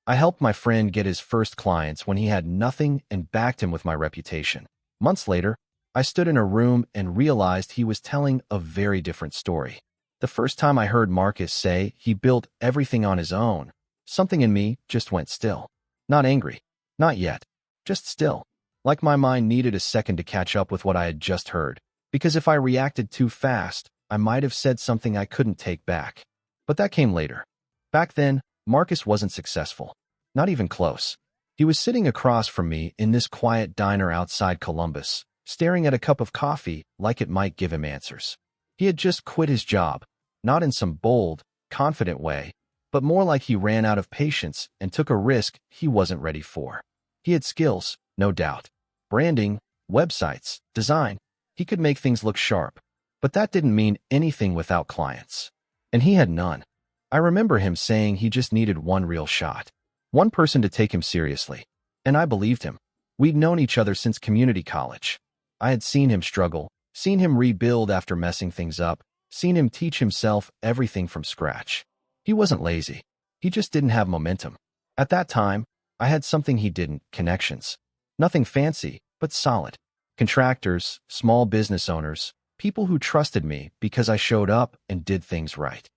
I helped my friend get his first clients when he had nothing and backed him with my reputation. Months later, I stood in a room and realized he was telling a very different story. The first time I heard Marcus say he built everything on his own, something in me just went still. Not angry. Not yet. Just still. Like my mind needed a second to catch up with what I had just heard. Because if I reacted too fast, I might have said something I couldn't take back. But that came later. Back then, Marcus wasn't successful. Not even close. He was sitting across from me in this quiet diner outside Columbus, staring at a cup of coffee like it might give him answers. He had just quit his job, not in some bold, confident way, but more like he ran out of patience and took a risk he wasn't ready for. He had skills, no doubt. Branding, websites, design. He could make things look sharp, but that didn't mean anything without clients. And he had none. I remember him saying he just needed one real shot. One person to take him seriously. And I believed him. We'd known each other since community college. I had seen him struggle, seen him rebuild after messing things up, seen him teach himself everything from scratch. He wasn't lazy. He just didn't have momentum. At that time, I had something he didn't: connections. Nothing fancy, but solid. Contractors, small business owners, people who trusted me because I showed up and did things right.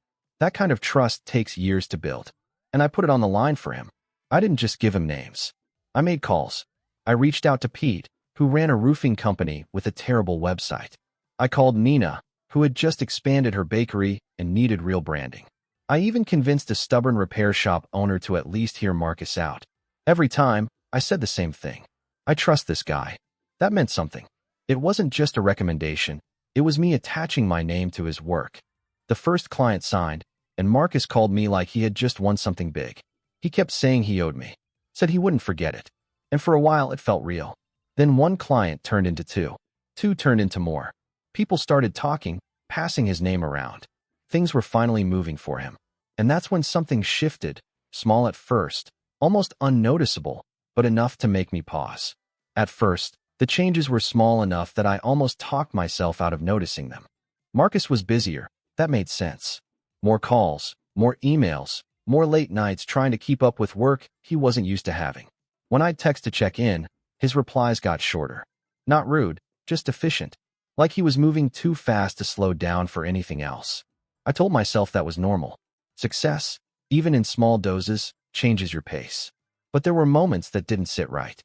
That kind of trust takes years to build. And I put it on the line for him. I didn't just give him names. I made calls. I reached out to Pete, who ran a roofing company with a terrible website. I called Nina, who had just expanded her bakery and needed real branding. I even convinced a stubborn repair shop owner to at least hear Marcus out. Every time, I said the same thing. I trust this guy. That meant something. It wasn't just a recommendation. It was me attaching my name to his work. The first client signed, and Marcus called me like he had just won something big. He kept saying he owed me, said he wouldn't forget it. And for a while, it felt real. Then one client turned into two. Two turned into more. People started talking, passing his name around. Things were finally moving for him. And that's when something shifted, small at first, almost unnoticeable, but enough to make me pause. At first, the changes were small enough that I almost talked myself out of noticing them. Marcus was busier. That made sense. More calls, more emails, more late nights trying to keep up with work he wasn't used to having. When I'd text to check in, his replies got shorter. Not rude, just efficient. Like he was moving too fast to slow down for anything else. I told myself that was normal. Success, even in small doses, changes your pace. But there were moments that didn't sit right.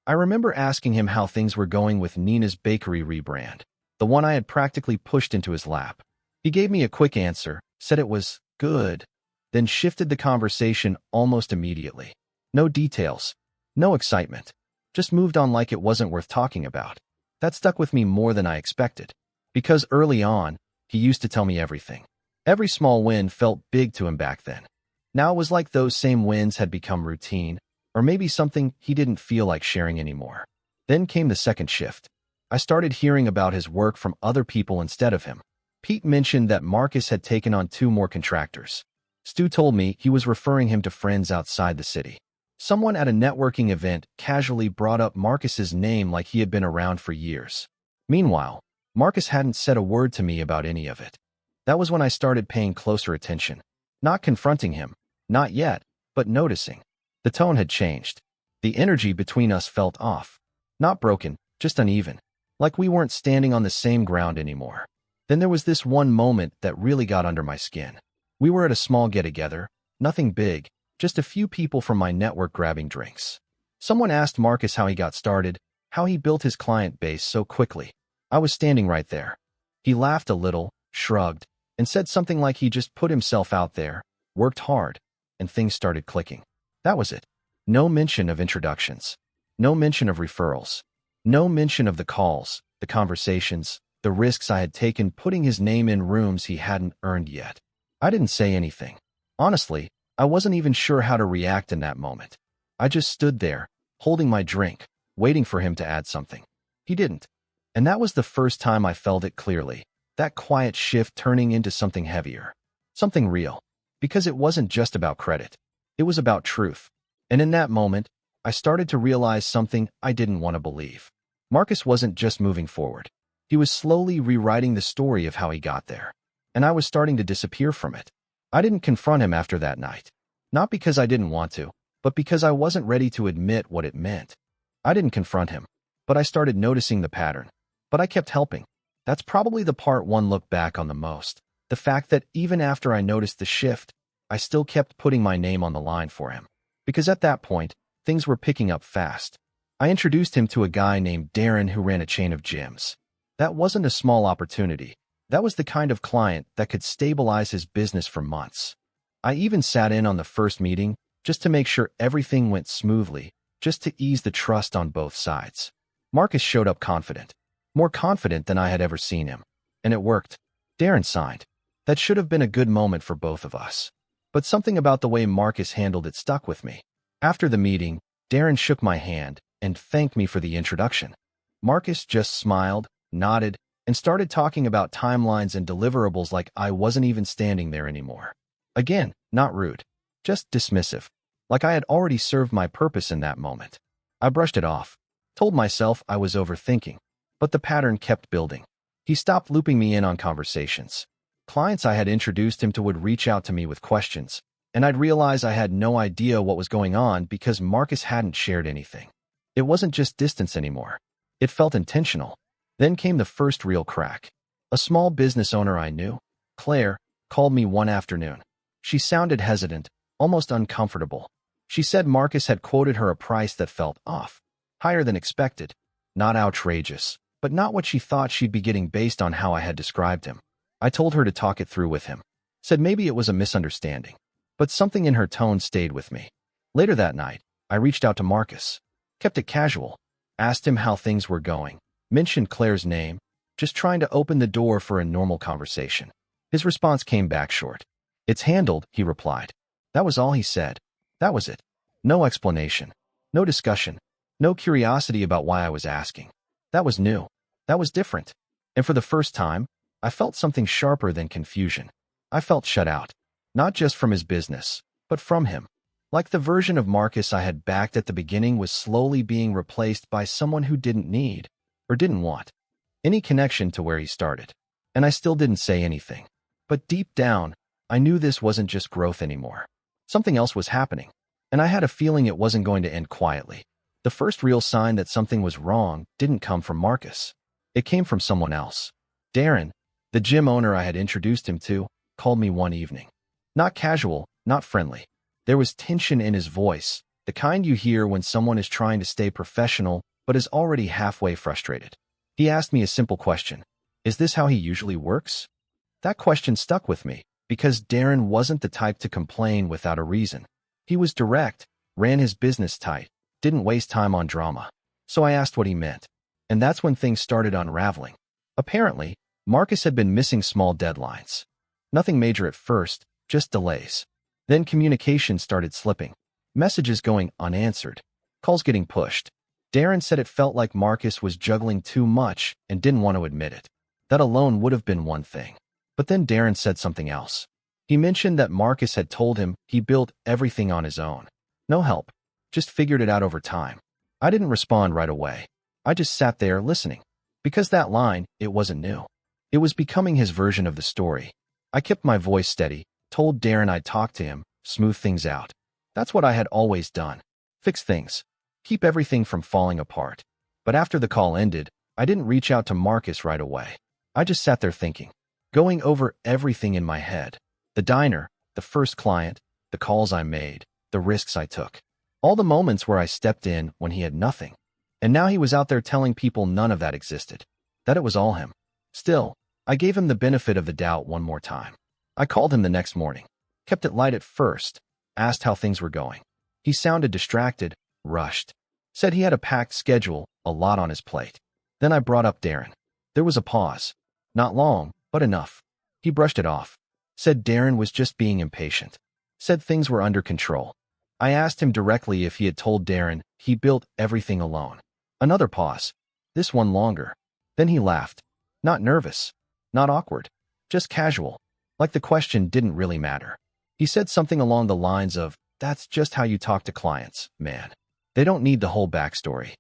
I remember asking him how things were going with Nina's bakery rebrand, the one I had practically pushed into his lap. He gave me a quick answer, said it was good, then shifted the conversation almost immediately. No details, no excitement, just moved on like it wasn't worth talking about. That stuck with me more than I expected, because early on, he used to tell me everything. Every small win felt big to him back then. Now it was like those same wins had become routine, or maybe something he didn't feel like sharing anymore. Then came the second shift. I started hearing about his work from other people instead of him. Pete mentioned that Marcus had taken on 2 more contractors. Stu told me he was referring him to friends outside the city. Someone at a networking event casually brought up Marcus's name like he had been around for years. Meanwhile, Marcus hadn't said a word to me about any of it. That was when I started paying closer attention. Not confronting him, not yet, but noticing. The tone had changed. The energy between us felt off. Not broken, just uneven. Like we weren't standing on the same ground anymore. Then there was this one moment that really got under my skin. We were at a small get-together, nothing big, just a few people from my network grabbing drinks. Someone asked Marcus how he got started, how he built his client base so quickly. I was standing right there. He laughed a little, shrugged, and said something like he just put himself out there, worked hard, and things started clicking. That was it. No mention of introductions. No mention of referrals. No mention of the calls, the conversations, the risks I had taken putting his name in rooms he hadn't earned yet. I didn't say anything. Honestly, I wasn't even sure how to react in that moment. I just stood there, holding my drink, waiting for him to add something. He didn't. And that was the first time I felt it clearly, that quiet shift turning into something heavier. Something real. Because it wasn't just about credit. It was about truth. And in that moment, I started to realize something I didn't want to believe. Marcus wasn't just moving forward. He was slowly rewriting the story of how he got there. And I was starting to disappear from it. I didn't confront him after that night. Not because I didn't want to, but because I wasn't ready to admit what it meant. I didn't confront him, but I started noticing the pattern. But I kept helping. That's probably the part one looked back on the most. The fact that even after I noticed the shift, I still kept putting my name on the line for him. Because at that point, things were picking up fast. I introduced him to a guy named Darren who ran a chain of gyms. That wasn't a small opportunity. That was the kind of client that could stabilize his business for months. I even sat in on the first meeting just to make sure everything went smoothly, just to ease the trust on both sides. Marcus showed up confident, more confident than I had ever seen him. And it worked. Darren signed. That should have been a good moment for both of us. But something about the way Marcus handled it stuck with me. After the meeting, Darren shook my hand and thanked me for the introduction. Marcus just smiled, nodded, and started talking about timelines and deliverables like I wasn't even standing there anymore. Again, not rude, just dismissive, like I had already served my purpose in that moment. I brushed it off, told myself I was overthinking, but the pattern kept building. He stopped looping me in on conversations. Clients I had introduced him to would reach out to me with questions, and I'd realize I had no idea what was going on because Marcus hadn't shared anything. It wasn't just distance anymore. It felt intentional. Then came the first real crack. A small business owner I knew, Claire, called me one afternoon. She sounded hesitant, almost uncomfortable. She said Marcus had quoted her a price that felt off, higher than expected. Not outrageous, but not what she thought she'd be getting based on how I had described him. I told her to talk it through with him. Said maybe it was a misunderstanding. But something in her tone stayed with me. Later that night, I reached out to Marcus. Kept it casual. Asked him how things were going. Mentioned Claire's name. Just trying to open the door for a normal conversation. His response came back short. "It's handled," he replied. That was all he said. That was it. No explanation. No discussion. No curiosity about why I was asking. That was new. That was different. And for the first time, I felt something sharper than confusion. I felt shut out. Not just from his business, but from him. Like the version of Marcus I had backed at the beginning was slowly being replaced by someone who didn't need, or didn't want, any connection to where he started. And I still didn't say anything. But deep down, I knew this wasn't just growth anymore. Something else was happening. And I had a feeling it wasn't going to end quietly. The first real sign that something was wrong didn't come from Marcus. It came from someone else. Darren, the gym owner I had introduced him to, called me one evening. Not casual, not friendly. There was tension in his voice, the kind you hear when someone is trying to stay professional but is already halfway frustrated. He asked me a simple question. Is this how he usually works? That question stuck with me because Darren wasn't the type to complain without a reason. He was direct, ran his business tight, didn't waste time on drama. So I asked what he meant. And that's when things started unraveling. Apparently, Marcus had been missing small deadlines. Nothing major at first, just delays. Then communication started slipping. Messages going unanswered. Calls getting pushed. Darren said it felt like Marcus was juggling too much and didn't want to admit it. That alone would have been one thing. But then Darren said something else. He mentioned that Marcus had told him he built everything on his own. No help. Just figured it out over time. I didn't respond right away. I just sat there listening. Because that line, it wasn't new. It was becoming his version of the story. I kept my voice steady, told Darren I'd talk to him, smooth things out. That's what I had always done. Fix things. Keep everything from falling apart. But after the call ended, I didn't reach out to Marcus right away. I just sat there thinking, going over everything in my head. The diner, the first client, the calls I made, the risks I took. All the moments where I stepped in when he had nothing. And now he was out there telling people none of that existed. That it was all him. Still, I gave him the benefit of the doubt one more time. I called him the next morning. Kept it light at first. Asked how things were going. He sounded distracted, rushed. Said he had a packed schedule, a lot on his plate. Then I brought up Darren. There was a pause. Not long, but enough. He brushed it off. Said Darren was just being impatient. Said things were under control. I asked him directly if he had told Darren he built everything alone. Another pause. This one longer. Then he laughed. Not nervous. Not awkward. Just casual. Like the question didn't really matter. He said something along the lines of, "That's just how you talk to clients, man. They don't need the whole backstory."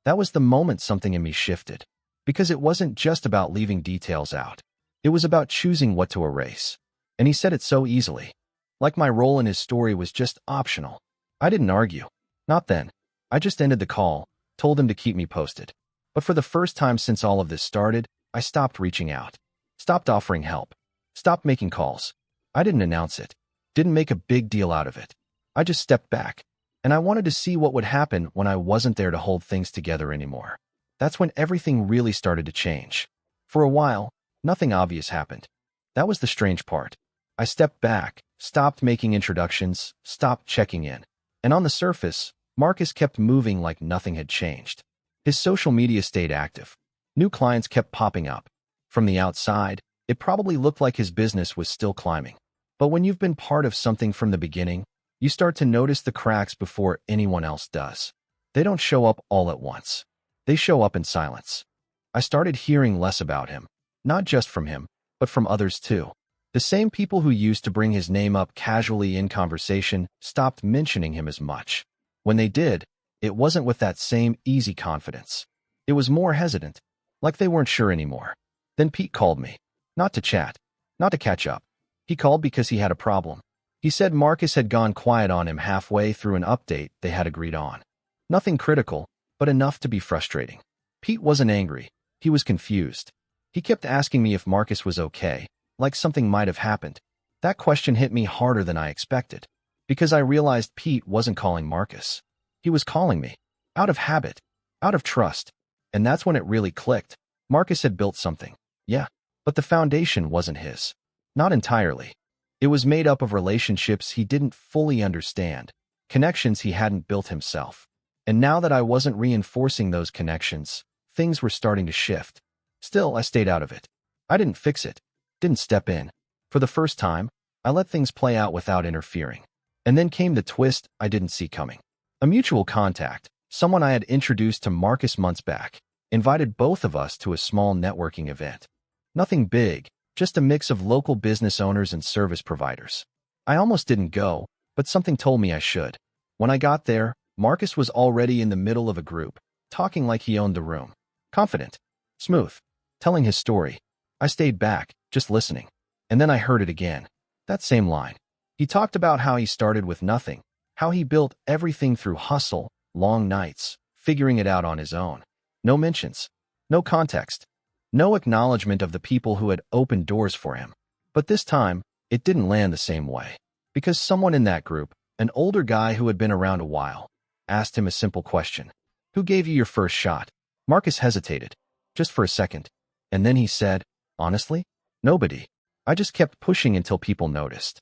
That was the moment something in me shifted. Because it wasn't just about leaving details out. It was about choosing what to erase. And he said it so easily. Like my role in his story was just optional. I didn't argue. Not then. I just ended the call, told him to keep me posted. But for the first time since all of this started, I stopped reaching out. Stopped offering help. Stopped making calls. I didn't announce it. Didn't make a big deal out of it. I just stepped back. And I wanted to see what would happen when I wasn't there to hold things together anymore. That's when everything really started to change. For a while, nothing obvious happened. That was the strange part. I stepped back, stopped making introductions, stopped checking in. And on the surface, Marcus kept moving like nothing had changed. His social media stayed active. New clients kept popping up. From the outside, it probably looked like his business was still climbing. But when you've been part of something from the beginning, you start to notice the cracks before anyone else does. They don't show up all at once. They show up in silence. I started hearing less about him, not just from him, but from others too. The same people who used to bring his name up casually in conversation stopped mentioning him as much. When they did, it wasn't with that same easy confidence. It was more hesitant, like they weren't sure anymore. Then Pete called me. Not to chat, not to catch up. He called because he had a problem. He said Marcus had gone quiet on him halfway through an update they had agreed on. Nothing critical, but enough to be frustrating. Pete wasn't angry. He was confused. He kept asking me if Marcus was okay, like something might have happened. That question hit me harder than I expected, because I realized Pete wasn't calling Marcus. He was calling me, out of habit, out of trust. And that's when it really clicked. Marcus had built something, yeah, but the foundation wasn't his. Not entirely. It was made up of relationships he didn't fully understand, connections he hadn't built himself. And now that I wasn't reinforcing those connections, things were starting to shift. Still, I stayed out of it. I didn't fix it, didn't step in. For the first time, I let things play out without interfering. And then came the twist I didn't see coming. A mutual contact, someone I had introduced to Marcus months back, invited both of us to a small networking event. Nothing big, just a mix of local business owners and service providers. I almost didn't go, but something told me I should. When I got there, Marcus was already in the middle of a group, talking like he owned the room. Confident, smooth, telling his story. I stayed back, just listening. And then I heard it again. That same line. He talked about how he started with nothing, how he built everything through hustle, long nights, figuring it out on his own. No mentions, no context, no acknowledgement of the people who had opened doors for him. But this time, it didn't land the same way. Because someone in that group, an older guy who had been around a while, asked him a simple question. Who gave you your first shot? Marcus hesitated, just for a second. And then he said, honestly, nobody. I just kept pushing until people noticed.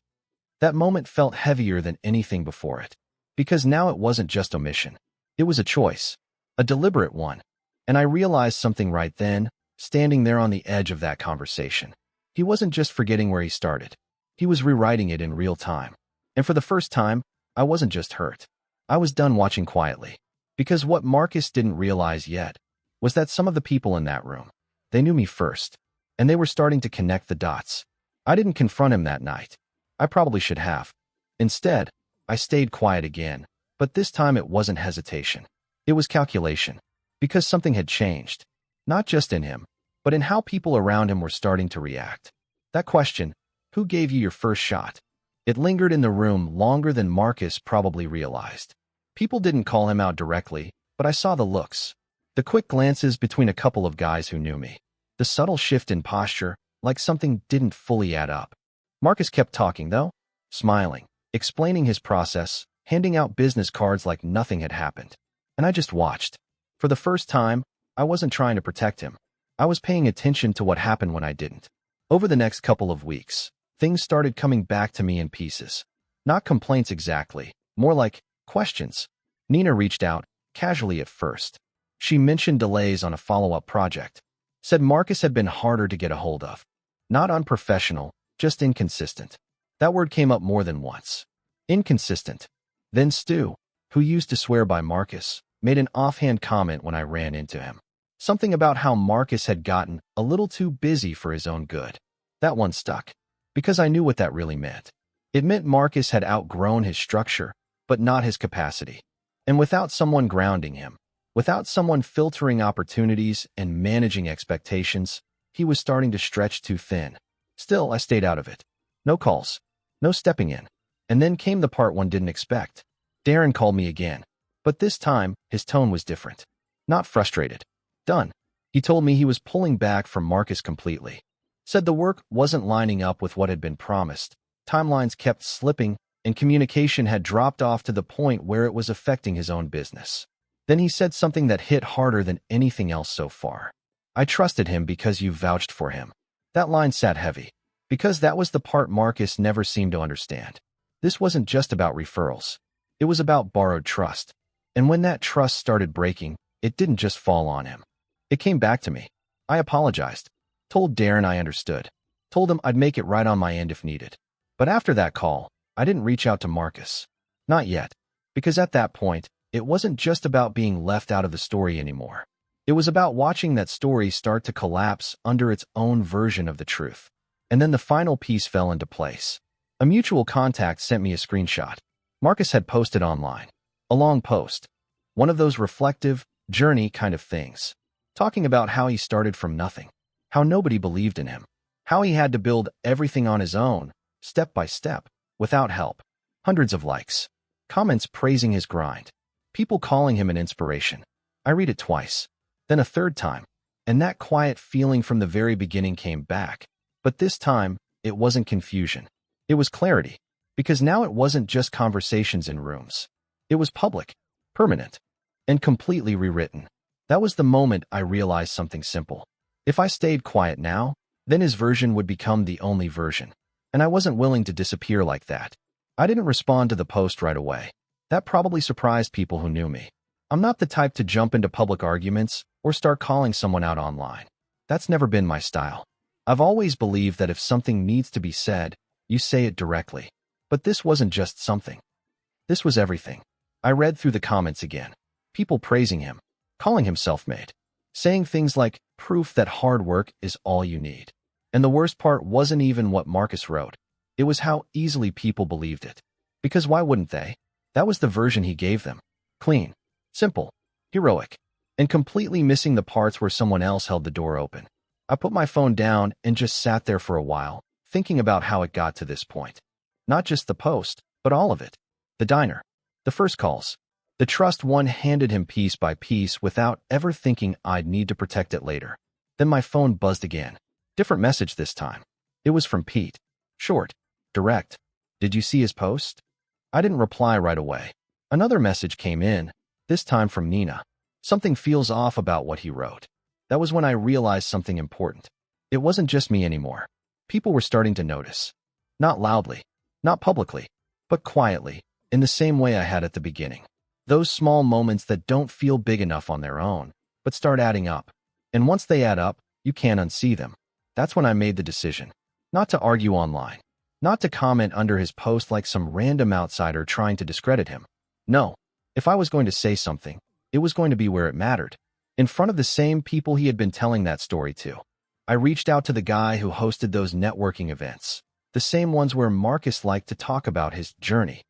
That moment felt heavier than anything before it. Because now it wasn't just omission. It was a choice. A deliberate one. And I realized something right then, standing there on the edge of that conversation. He wasn't just forgetting where he started. He was rewriting it in real time. And for the first time, I wasn't just hurt. I was done watching quietly. Because what Marcus didn't realize yet was that some of the people in that room, they knew me first. And they were starting to connect the dots. I didn't confront him that night. I probably should have. Instead, I stayed quiet again. But this time it wasn't hesitation. It was calculation. Because something had changed. Not just in him, but in how people around him were starting to react. That question, who gave you your first shot? It lingered in the room longer than Marcus probably realized. People didn't call him out directly, but I saw the looks. The quick glances between a couple of guys who knew me. The subtle shift in posture, like something didn't fully add up. Marcus kept talking, though, smiling, explaining his process, handing out business cards like nothing had happened. And I just watched. For the first time, I wasn't trying to protect him. I was paying attention to what happened when I didn't. Over the next couple of weeks, things started coming back to me in pieces. Not complaints exactly, more like questions. Nina reached out, casually at first. She mentioned delays on a follow-up project. Said Marcus had been harder to get a hold of. Not unprofessional, just inconsistent. That word came up more than once. Inconsistent. Then Stu, who used to swear by Marcus, made an offhand comment when I ran into him. Something about how Marcus had gotten a little too busy for his own good. That one stuck. Because I knew what that really meant. It meant Marcus had outgrown his structure, but not his capacity. And without someone grounding him, without someone filtering opportunities and managing expectations, he was starting to stretch too thin. Still, I stayed out of it. No calls. No stepping in. And then came the part one didn't expect. Darren called me again, but this time his tone was different. Not frustrated. Done. He told me he was pulling back from Marcus completely. Said the work wasn't lining up with what had been promised. Timelines kept slipping, and communication had dropped off to the point where it was affecting his own business. Then he said something that hit harder than anything else so far. I trusted him because you vouched for him. That line sat heavy, because that was the part Marcus never seemed to understand. This wasn't just about referrals. It was about borrowed trust. And when that trust started breaking, it didn't just fall on him. It came back to me. I apologized. Told Darren I understood. Told him I'd make it right on my end if needed. But after that call, I didn't reach out to Marcus. Not yet. Because at that point, it wasn't just about being left out of the story anymore. It was about watching that story start to collapse under its own version of the truth. And then the final piece fell into place. A mutual contact sent me a screenshot. Marcus had posted online. A long post. One of those reflective, journey kind of things. Talking about how he started from nothing. How nobody believed in him. How he had to build everything on his own, step by step, without help. Hundreds of likes. Comments praising his grind. People calling him an inspiration. I read it twice. Then a third time. And that quiet feeling from the very beginning came back. But this time, it wasn't confusion. It was clarity. Because now it wasn't just conversations in rooms. It was public, permanent, and completely rewritten. That was the moment I realized something simple. If I stayed quiet now, then his version would become the only version. And I wasn't willing to disappear like that. I didn't respond to the post right away. That probably surprised people who knew me. I'm not the type to jump into public arguments or start calling someone out online. That's never been my style. I've always believed that if something needs to be said, you say it directly. But this wasn't just something. This was everything. I read through the comments again. People praising him, calling him self-made, saying things like, proof that hard work is all you need. And the worst part wasn't even what Marcus wrote. It was how easily people believed it. Because why wouldn't they? That was the version he gave them. Clean, simple, heroic, and completely missing the parts where someone else held the door open. I put my phone down and just sat there for a while, thinking about how it got to this point. Not just the post, but all of it. The diner, the first calls, the trust one handed him piece by piece without ever thinking I'd need to protect it later. Then my phone buzzed again. Different message this time. It was from Pete. Short, direct. Did you see his post? I didn't reply right away. Another message came in, this time from Nina. Something feels off about what he wrote. That was when I realized something important. It wasn't just me anymore. People were starting to notice. Not loudly, not publicly, but quietly, in the same way I had at the beginning. Those small moments that don't feel big enough on their own, but start adding up. And once they add up, you can't unsee them. That's when I made the decision. Not to argue online. Not to comment under his post like some random outsider trying to discredit him. No. If I was going to say something, it was going to be where it mattered. In front of the same people he had been telling that story to. I reached out to the guy who hosted those networking events. The same ones where Marcus liked to talk about his journey.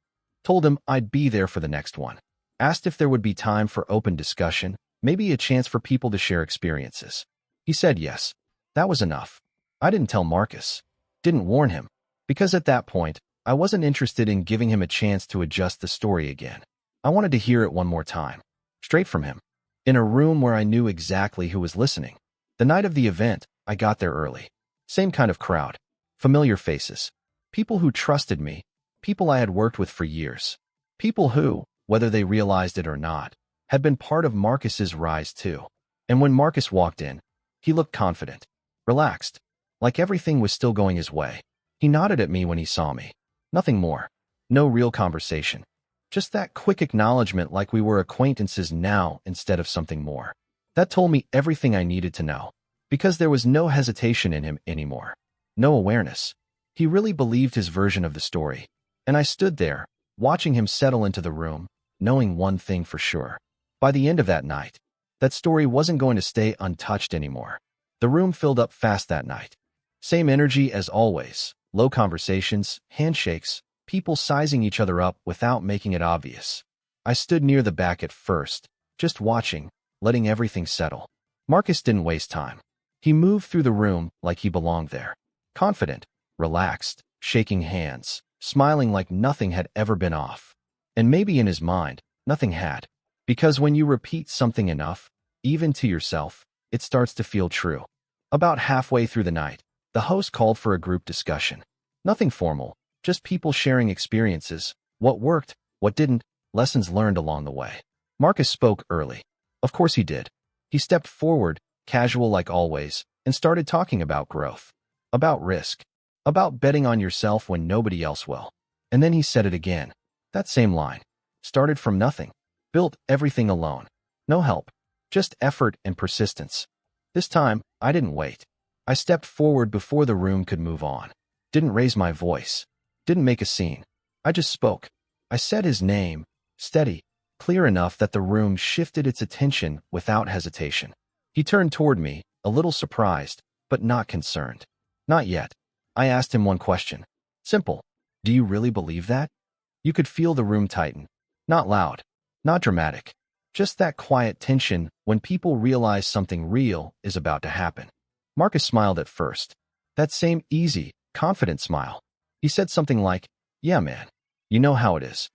Told him I'd be there for the next one. Asked if there would be time for open discussion, maybe a chance for people to share experiences. He said yes. That was enough. I didn't tell Marcus. Didn't warn him. Because at that point, I wasn't interested in giving him a chance to adjust the story again. I wanted to hear it one more time. Straight from him. In a room where I knew exactly who was listening. The night of the event, I got there early. Same kind of crowd. Familiar faces. People who trusted me. People I had worked with for years. People who, whether they realized it or not, had been part of Marcus's rise too. And when Marcus walked in, he looked confident. Relaxed. Like everything was still going his way. He nodded at me when he saw me. Nothing more. No real conversation. Just that quick acknowledgement like we were acquaintances now instead of something more. That told me everything I needed to know. Because there was no hesitation in him anymore. No awareness. He really believed his version of the story. And I stood there, watching him settle into the room, knowing one thing for sure. By the end of that night, that story wasn't going to stay untouched anymore. The room filled up fast that night. Same energy as always. Low conversations, handshakes, people sizing each other up without making it obvious. I stood near the back at first, just watching, letting everything settle. Marcus didn't waste time. He moved through the room like he belonged there. Confident, relaxed, shaking hands, smiling like nothing had ever been off. And maybe in his mind, nothing had. Because when you repeat something enough, even to yourself, it starts to feel true. About halfway through the night, the host called for a group discussion. Nothing formal, just people sharing experiences, what worked, what didn't, lessons learned along the way. Marcus spoke early. Of course he did. He stepped forward, casual like always, and started talking about growth, about risk, about betting on yourself when nobody else will. And then he said it again. That same line. Started from nothing. Built everything alone. No help. Just effort and persistence. This time, I didn't wait. I stepped forward before the room could move on. Didn't raise my voice. Didn't make a scene. I just spoke. I said his name, steady, clear enough that the room shifted its attention without hesitation. He turned toward me, a little surprised, but not concerned. Not yet. I asked him one question. Simple. Do you really believe that? You could feel the room tighten. Not loud. Not dramatic. Just that quiet tension when people realize something real is about to happen. Marcus smiled at first. That same easy, confident smile. He said something like, "Yeah, man. You know how it is."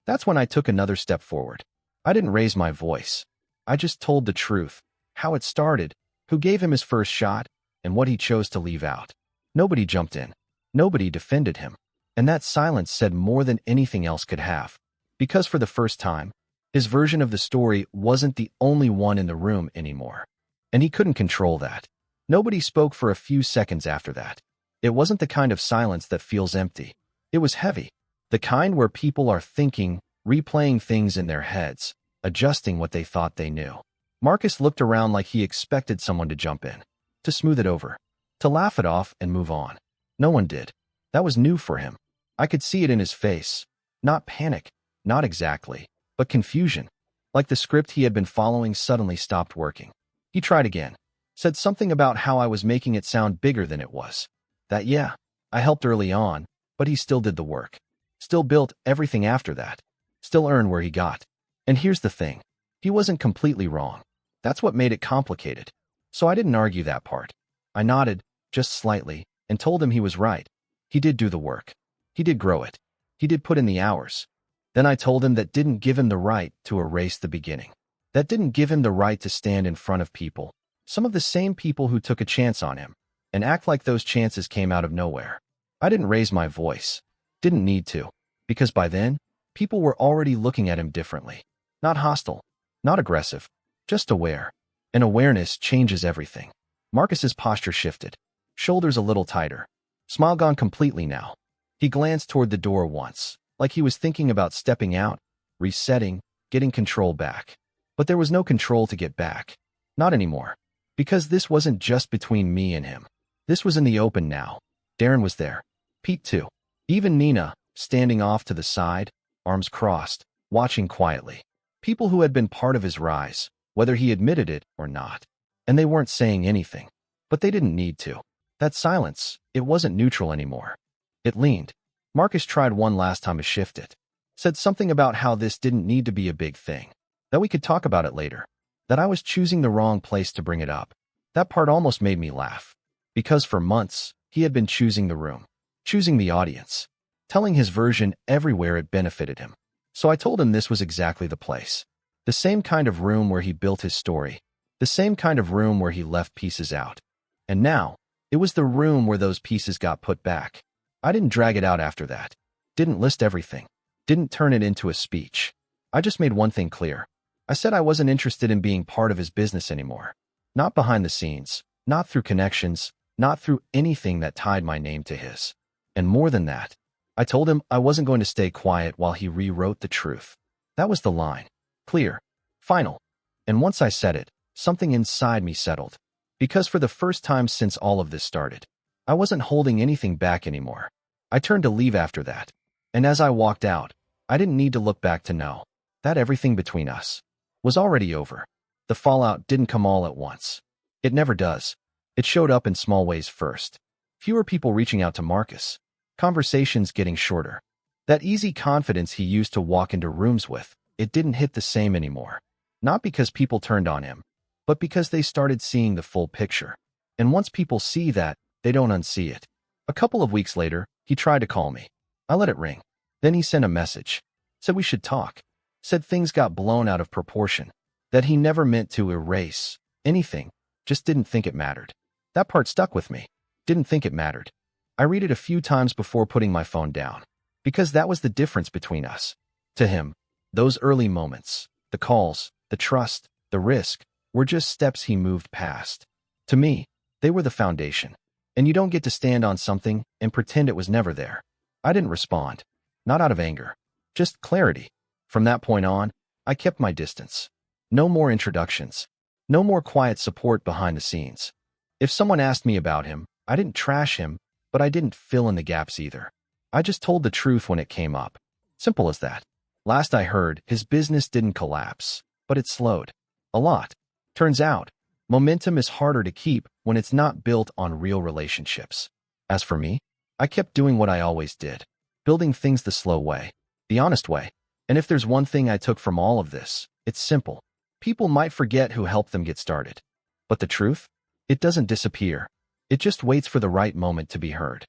That's when I took another step forward. I didn't raise my voice. I just told the truth, how it started, who gave him his first shot, and what he chose to leave out. Nobody jumped in. Nobody defended him. And that silence said more than anything else could have. Because for the first time, his version of the story wasn't the only one in the room anymore. And he couldn't control that. Nobody spoke for a few seconds after that. It wasn't the kind of silence that feels empty. It was heavy. The kind where people are thinking, replaying things in their heads, adjusting what they thought they knew. Marcus looked around like he expected someone to jump in, to smooth it over, to laugh it off and move on. No one did. That was new for him. I could see it in his face. Not panic, not exactly, but confusion. Like the script he had been following suddenly stopped working. He tried again. Said something about how I was making it sound bigger than it was. That, yeah, I helped early on, but he still did the work. Still built everything after that. Still earned where he got. And here's the thing. He wasn't completely wrong. That's what made it complicated. So I didn't argue that part. I nodded, just slightly, and told him he was right. He did do the work. He did grow it. He did put in the hours. Then I told him that didn't give him the right to erase the beginning. That didn't give him the right to stand in front of people, some of the same people who took a chance on him, and act like those chances came out of nowhere. I didn't raise my voice. Didn't need to. Because by then, people were already looking at him differently. Not hostile. Not aggressive. Just aware. And awareness changes everything. Marcus's posture shifted. Shoulders a little tighter. Smile gone completely now. He glanced toward the door once, like he was thinking about stepping out, resetting, getting control back. But there was no control to get back. Not anymore. Because this wasn't just between me and him. This was in the open now. Darren was there. Pete too. Even Nina, standing off to the side, arms crossed, watching quietly. People who had been part of his rise, whether he admitted it or not. And they weren't saying anything. But they didn't need to. That silence, it wasn't neutral anymore. It leaned. Marcus tried one last time to shift it. Said something about how this didn't need to be a big thing. That we could talk about it later. That I was choosing the wrong place to bring it up. That part almost made me laugh. Because for months, he had been choosing the room. Choosing the audience. Telling his version everywhere it benefited him. So I told him this was exactly the place. The same kind of room where he built his story. The same kind of room where he left pieces out. And now, it was the room where those pieces got put back. I didn't drag it out after that. Didn't list everything. Didn't turn it into a speech. I just made one thing clear. I said I wasn't interested in being part of his business anymore. Not behind the scenes. Not through connections. Not through anything that tied my name to his. And more than that, I told him I wasn't going to stay quiet while he rewrote the truth. That was the line. Clear. Final. And once I said it, something inside me settled. Because for the first time since all of this started, I wasn't holding anything back anymore. I turned to leave after that. And as I walked out, I didn't need to look back to know that everything between us was already over. The fallout didn't come all at once. It never does. It showed up in small ways first. Fewer people reaching out to Marcus. Conversations getting shorter. That easy confidence he used to walk into rooms with, it didn't hit the same anymore. Not because people turned on him, but because they started seeing the full picture. And once people see that, they don't unsee it. A couple of weeks later, he tried to call me. I let it ring. Then he sent a message. said we should talk, said things got blown out of proportion, that he never meant to erase anything, just didn't think it mattered. That part stuck with me. Didn't think it mattered. I read it a few times before putting my phone down, because that was the difference between us. To him, those early moments, the calls, the trust, the risk, were just steps he moved past. To me, they were the foundation. And you don't get to stand on something and pretend it was never there. I didn't respond. Not out of anger. Just clarity. From that point on, I kept my distance. No more introductions. No more quiet support behind the scenes. If someone asked me about him, I didn't trash him, but I didn't fill in the gaps either. I just told the truth when it came up. Simple as that. Last I heard, his business didn't collapse, but it slowed. A lot. Turns out, momentum is harder to keep when it's not built on real relationships. As for me, I kept doing what I always did, building things the slow way, the honest way. And if there's one thing I took from all of this, it's simple. People might forget who helped them get started. But the truth? It doesn't disappear. It just waits for the right moment to be heard.